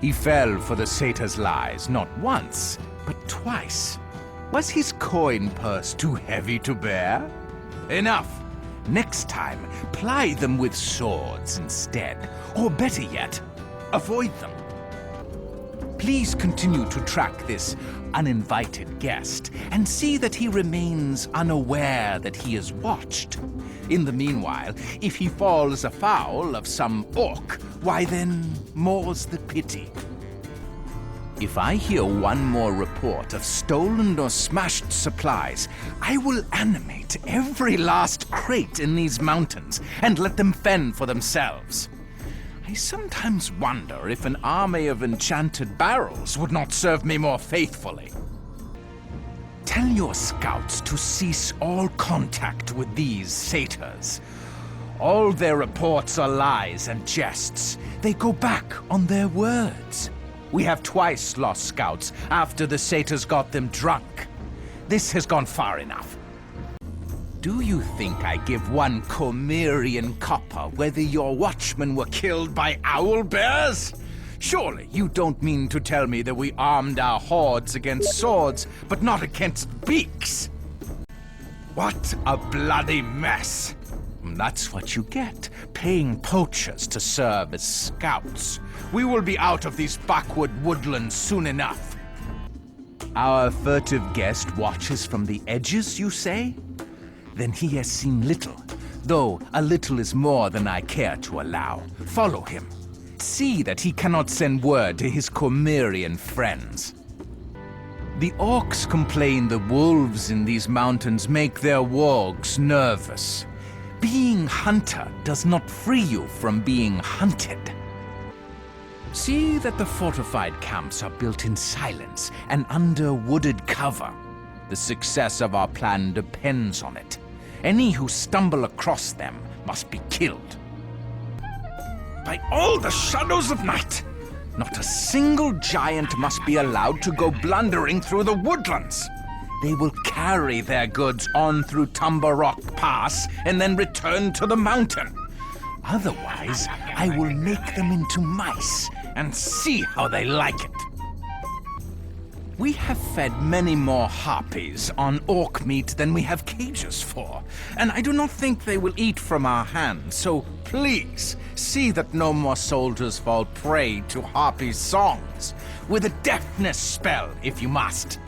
He fell for the satyr's lies not once, but twice. Was his coin purse too heavy to bear? Enough! Next time, ply them with swords instead, or better yet, avoid them. Please continue to track this uninvited guest and see that he remains unaware that he is watched. In the meanwhile, if he falls afoul of some orc, why then, more's the pity. If I hear one more report of stolen or smashed supplies, I will animate every last crate in these mountains and let them fend for themselves. I sometimes wonder if an army of enchanted barrels would not serve me more faithfully. Tell your scouts to cease all contact with these satyrs. All their reports are lies and jests. They go back on their words. We have twice lost scouts after the satyrs got them drunk. This has gone far enough. Do you think I give one Cormyrian copper whether your watchmen were killed by owl bears? Surely you don't mean to tell me that we armed our hordes against swords, but not against beaks? What a bloody mess! That's what you get, paying poachers to serve as scouts. We will be out of these backward woodlands soon enough. Our furtive guest watches from the edges, you say? Then he has seen little, though a little is more than I care to allow. Follow him. See that he cannot send word to his Cormyrian friends. The orcs complain the wolves in these mountains make their wargs nervous. Being hunter does not free you from being hunted. See that the fortified camps are built in silence and under wooded cover. The success of our plan depends on it. Any who stumble across them must be killed. By all the shadows of night, not a single giant must be allowed to go blundering through the woodlands. They will carry their goods on through Tumber Rock Pass and then return to the mountain. Otherwise, I will make them into mice and see how they like it. We have fed many more harpies on orc meat than we have cages for, and I do not think they will eat from our hands, so please see that no more soldiers fall prey to harpy songs, with a deafness spell if you must.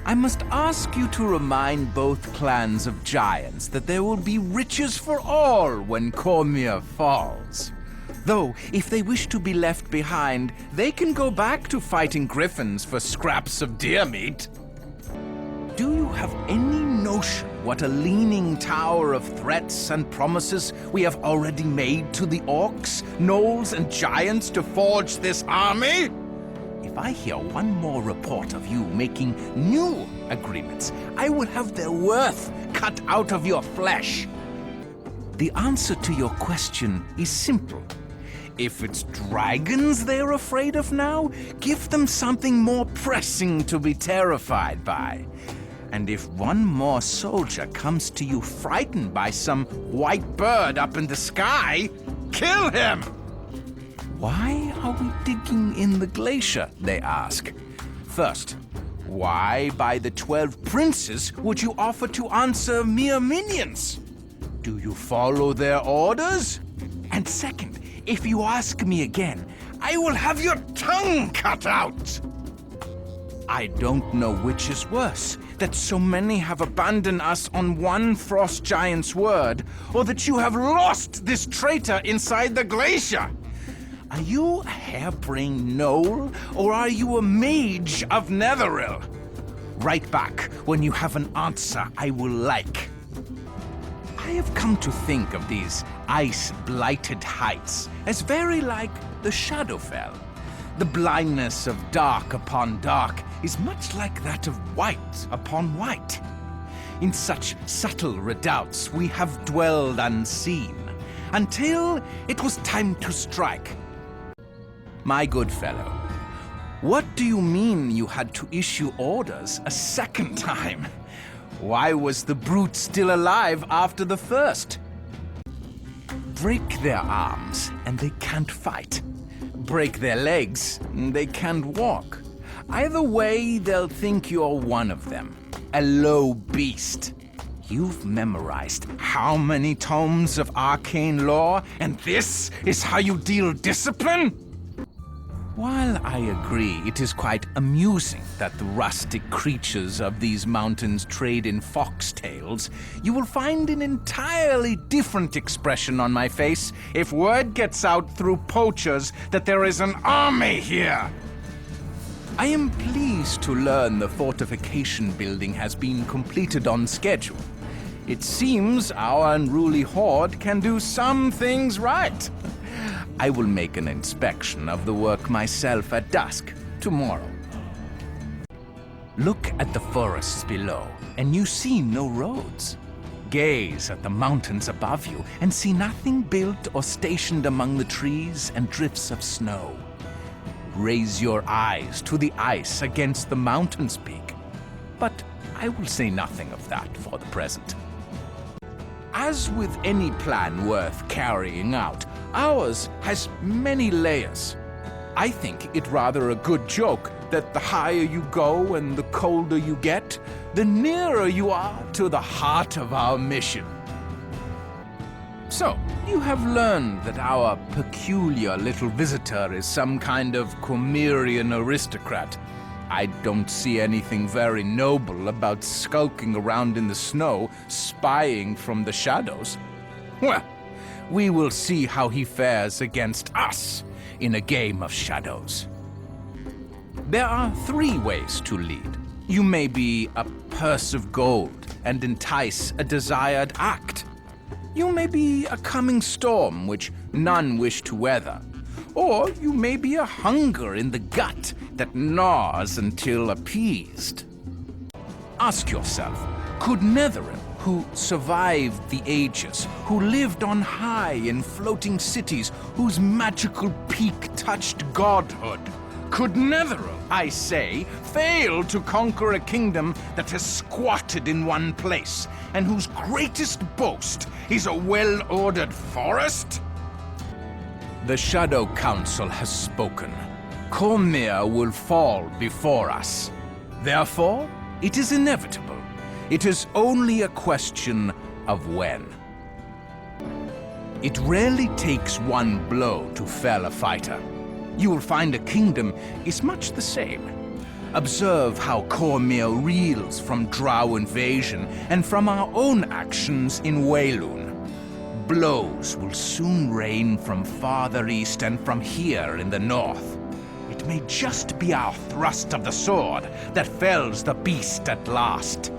I must ask you to remind both clans of giants that there will be riches for all when Cormyr falls. Though, if they wish to be left behind, they can go back to fighting griffins for scraps of deer meat. Do you have any notion what a leaning tower of threats and promises we have already made to the orcs, gnolls, and giants to forge this army? If I hear one more report of you making new agreements, I will have their worth cut out of your flesh. The answer to your question is simple. If it's dragons they're afraid of now, give them something more pressing to be terrified by. And if one more soldier comes to you frightened by some white bird up in the sky, kill him! Why are we digging in the glacier, they ask. First, why by the 12 princes would you offer to answer mere minions? Do you follow their orders? And second, if you ask me again, I will have your tongue cut out! I don't know which is worse, that so many have abandoned us on one frost giant's word, or that you have lost this traitor inside the glacier. Are you a harebrained gnoll, or are you a mage of Netheril? Write back when you have an answer I will like. I have come to think of these ice-blighted heights as very like the Shadowfell. The blindness of dark upon dark is much like that of white upon white. In such subtle redoubts we have dwelled unseen, until it was time to strike. My good fellow, what do you mean you had to issue orders a second time? Why was the brute still alive after the first? Break their arms and they can't fight. break their legs, they can't walk. Either way, they'll think you're one of them, a low beast. You've memorized how many tomes of arcane lore, and this is how you deal discipline? While I agree it is quite amusing that the rustic creatures of these mountains trade in foxtails, you will find an entirely different expression on my face if word gets out through poachers that there is an army here. I am pleased to learn the fortification building has been completed on schedule. It seems our unruly horde can do some things right. I will make an inspection of the work myself at dusk tomorrow. Look at the forests below, and you see no roads. Gaze at the mountains above you, and see nothing built or stationed among the trees and drifts of snow. Raise your eyes to the ice against the mountain's peak. But I will say nothing of that for the present. As with any plan worth carrying out, ours has many layers. I think it rather a good joke that the higher you go and the colder you get, the nearer you are to the heart of our mission. So, you have learned that our peculiar little visitor is some kind of Cormyrean aristocrat. I don't see anything very noble about skulking around in the snow, spying from the shadows. Well, we will see how he fares against us in a game of shadows. There are 3 ways to lead. You may be a purse of gold and entice a desired act. You may be a coming storm which none wish to weather. Or you may be a hunger in the gut that gnaws until appeased. Ask yourself, could Netheril, who survived the ages, who lived on high in floating cities, whose magical peak touched godhood, could Netheril, I say, fail to conquer a kingdom that has squatted in one place, and whose greatest boast is a well-ordered forest? The Shadow Council has spoken. Cormyr will fall before us. Therefore, it is inevitable. It is only a question of when. It rarely takes one blow to fell a fighter. You will find a kingdom is much the same. Observe how Cormyr reels from Drow invasion and from our own actions in Weilun. Blows will soon rain from farther east and from here in the north. It may just be our thrust of the sword that fells the beast at last.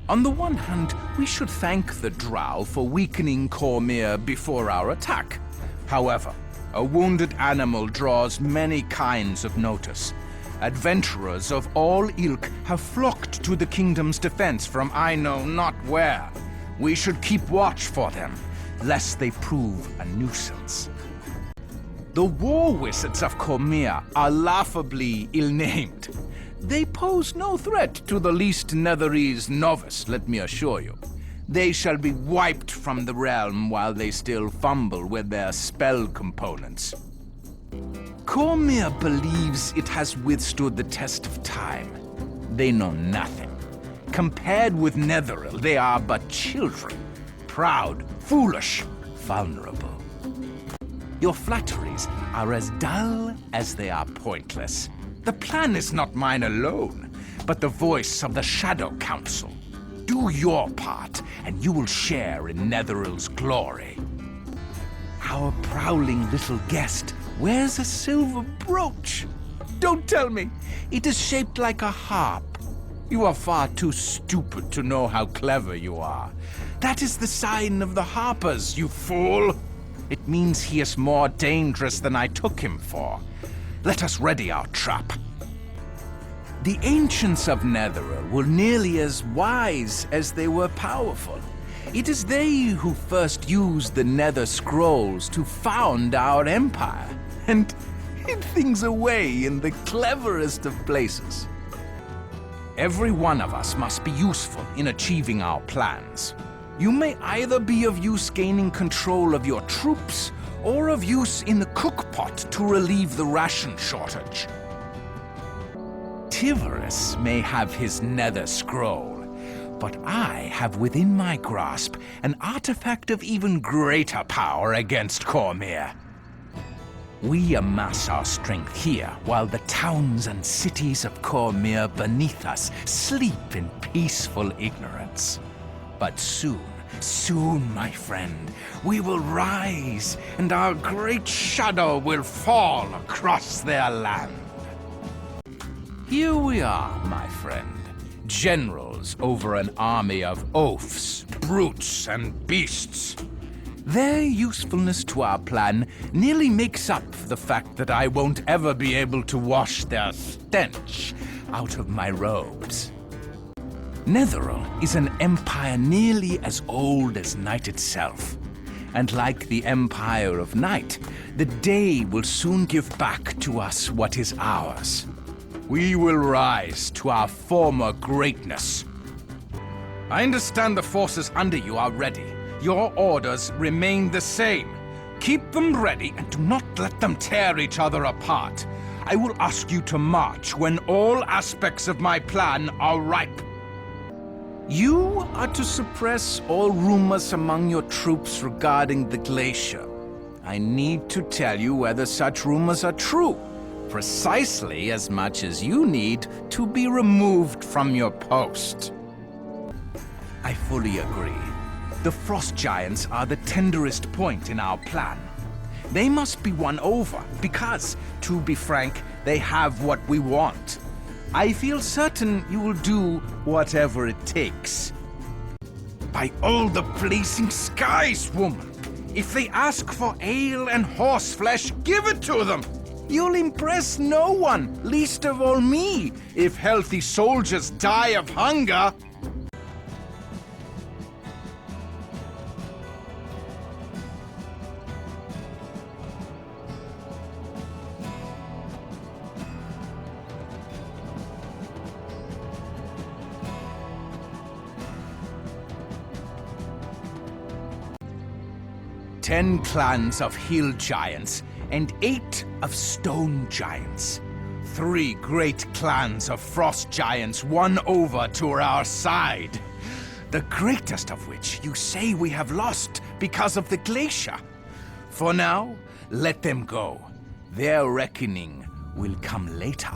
On the one hand, we should thank the Drow for weakening Cormyr before our attack. However, a wounded animal draws many kinds of notice. Adventurers of all ilk have flocked to the kingdom's defense from I know not where. We should keep watch for them, lest they prove a nuisance. The war wizards of Cormyr are laughably ill-named. They pose no threat to the least Netherese novice, let me assure you. They shall be wiped from the realm while they still fumble with their spell components. Cormyr believes it has withstood the test of time. They know nothing. Compared with Netheril, they are but children. Proud, foolish, vulnerable. Your flatteries are as dull as they are pointless. The plan is not mine alone, but the voice of the Shadow Council. Do your part, and you will share in Netheril's glory. Our prowling little guest wears a silver brooch. Don't tell me, it is shaped like a harp. You are far too stupid to know how clever you are. That is the sign of the Harpers, you fool. It means he is more dangerous than I took him for. Let us ready our trap. The ancients of Netheril were nearly as wise as they were powerful. It is they who first used the Nether Scrolls to found our empire, and hid things away in the cleverest of places. Every one of us must be useful in achieving our plans. You may either be of use gaining control of your troops, or of use in the cookpot to relieve the ration shortage. Tivorus may have his nether scroll, but I have within my grasp an artifact of even greater power against Cormyr. We amass our strength here, while the towns and cities of Cormyr beneath us sleep in peaceful ignorance. But soon, my friend, we will rise, and our great shadow will fall across their land. Here we are, my friend, generals over an army of oafs, brutes, and beasts. Their usefulness to our plan nearly makes up for the fact that I won't ever be able to wash their stench out of my robes. Netheril is an empire nearly as old as night itself. And like the Empire of Night, the day will soon give back to us what is ours. We will rise to our former greatness. I understand the forces under you are ready. Your orders remain the same. Keep them ready and do not let them tear each other apart. I will ask you to march when all aspects of my plan are ripe. You are to suppress all rumors among your troops regarding the glacier. I need to tell you whether such rumors are true, precisely as much as you need to be removed from your post. I fully agree. The Frost Giants are the tenderest point in our plan. They must be won over because, to be frank, they have what we want. I feel certain you will do whatever it takes. By all the blazing skies, woman! If they ask for ale and horseflesh, give it to them! You'll impress no one, least of all me, if healthy soldiers die of hunger. Ten clans of hill giants and 8 of stone giants. 3 great clans of frost giants won over to our side. The greatest of which you say we have lost because of the glacier. For now, let them go. Their reckoning will come later.